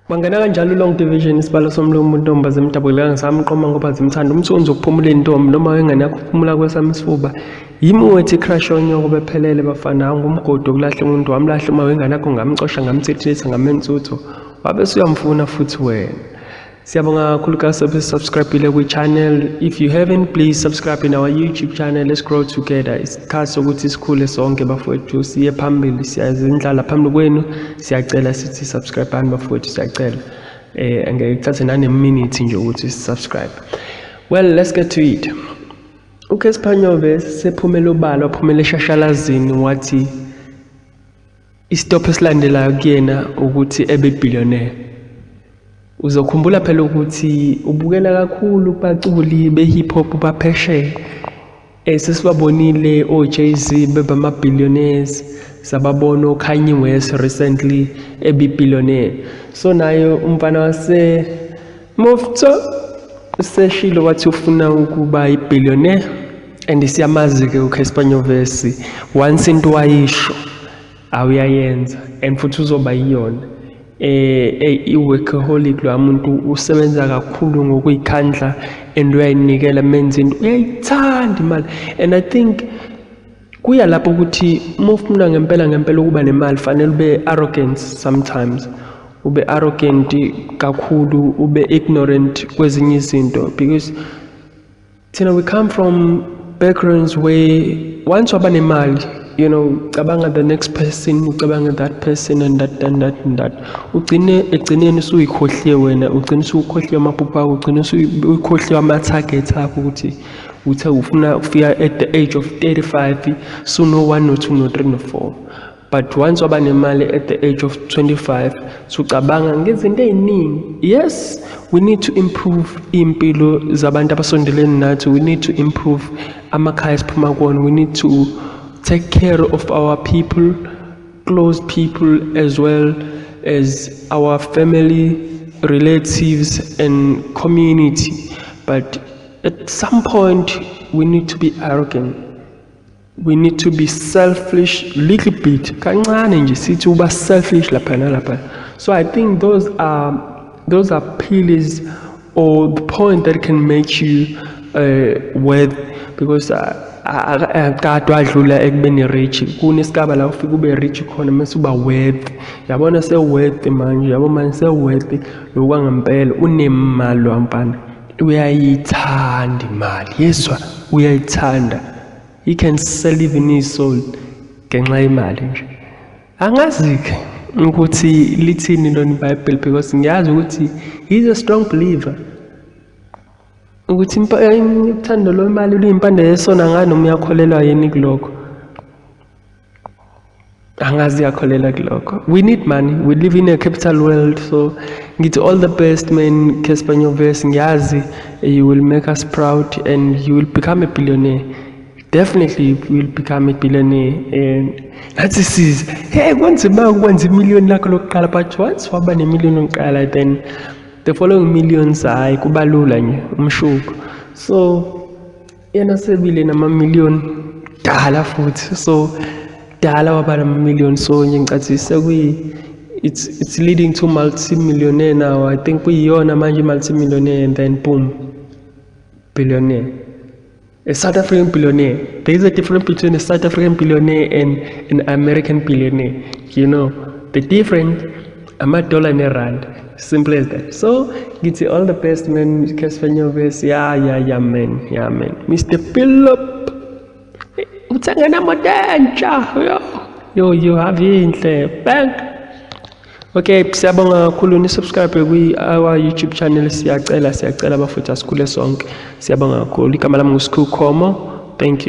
Bangena kanjalo long division isibalo somlomo intombi zimdabuleka ngisamqoma ngoba zimthanda umthunzi ukuphumula intombi noma wengane yakho ukuphumula kwesami isifuba yimi wethi crush onyoko bephelele bafana ngumgodi okulahla umuntu wamlahla uma wengane yakho ngamcosha ngamthethisa ngamentsutho wabe suyamfuna futhi wena. Siyabonga kakhulu kahle subscribe kwi-channel. If you haven't, please subscribe in our YouTube channel. Let's grow together. Isikhathi sokuthi sikhule sonke bafowethu siye phambili siyazindlala phambili kwenu siyacela sithi subscribe bafowethu siyacela. Angeke kuthathe nane-minute nje ukuthi subscribe. Well, let's get to it. uKhesiphanyobe sephumela ubalo waphumela eshashalazini wathi isitopho esilandelayo kuyena ukuthi ebe billionaire. Uzokhumbula phela ukuthi ubukela kakhulu baculi be-hip hop baphesheya sesibabonile o-Jay-Z bebama-billionaires sababona oKanye West recently ebi-billionaire. So nayo umfana wase Mofto seshilo wathi ufuna ukuba i-billionaire and siyamazi-ke uKhesiphanyobe once into wayisho awuyayenza and futhi uzoba yiyona. I-workaholic lo muntu usebenza kakhulu ngokuyikhandla and uyayinikela menza into uyayithanda imali and I think kuya lapho ukuthi mufuna ngempela ukuba nemali fanele ube arrogant sometimes, ube arrogant kakhulu, ube ignorant kwezinye izinto because we come from backgrounds where once waba nemali, you know, ucabanga the next person, ucabanga that person and that and that and that. Egcineni usuyikhohliwe wena, ugcina usukhohliwe amaphupho akho, ugcina usuyikhohliwe ama-target akho ukuthi uthe ufuna ukufika at the age of 35 suno 1 no 2 no 3 no 4. But once waba nemali at the age of 25 sucabanga ngezinto eziningi. Yes, we need to improve impilo zabantu abasondelene nathi, we need to improve amakhaya esiphuma kuwona, we need to take care of our people, close people, as well as our family, relatives and community. But at some point we need to be arrogant, we need to be selfish little bit, kancane nje sithi uba selfish lapha nalapha. So I think those are pillars or the point that can make you worth, because akade wadlula ekubeni rich kunesigaba la ufika ube rich khona mase uba worth. Yabona se-worth manje, yabo manje se-worth lokwangempela unemali wamfana uyayithanda imali, yezwa uyayithanda. He can sell even his soul ngenxa yemali nje. Angazi-ke ukuthi lithini lona iBhayibheli because ngiyazi ukuthi he's a strong believer ukuthi uthando lwemali luyimpande yesona nganoma uyakholelwa yini kulokho. Angazi yakholelwa kulokho. We need money, we live in a capital world, so ngithi all the best man Khesiphanyobe. Ngiyazi you will make us proud and you will become a billionaire. Definitely you will become a billionaire. And nathi size hey kwanzima ukwenza imillion lakho lokuqala, but once waba ne-million yokuqala then the following millions hayi kuba lula nje umshuko. So yena sebile nama-million dala futhi, so dala waba nama-million, so nje ngicathi it's leading to multi-millionaire now. I think kuyiyona manje multi-millionaire and then boom, billionaire. A South African billionaire. There is a difference between a South African billionaire and an American billionaire. You know the difference, $1 and rand. Simple as that. So get you all the best man Khesiphanyobe. Yeah man, Mr. Philip uthangana modenja yo you have inhle bank. Okay, siyabonga kakhulu ni subscribe our YouTube channel. Siyacela bafutha sikhule sonke. Siyabonga kakhulu. Igama lami nguSkhuKhomo. Thank you.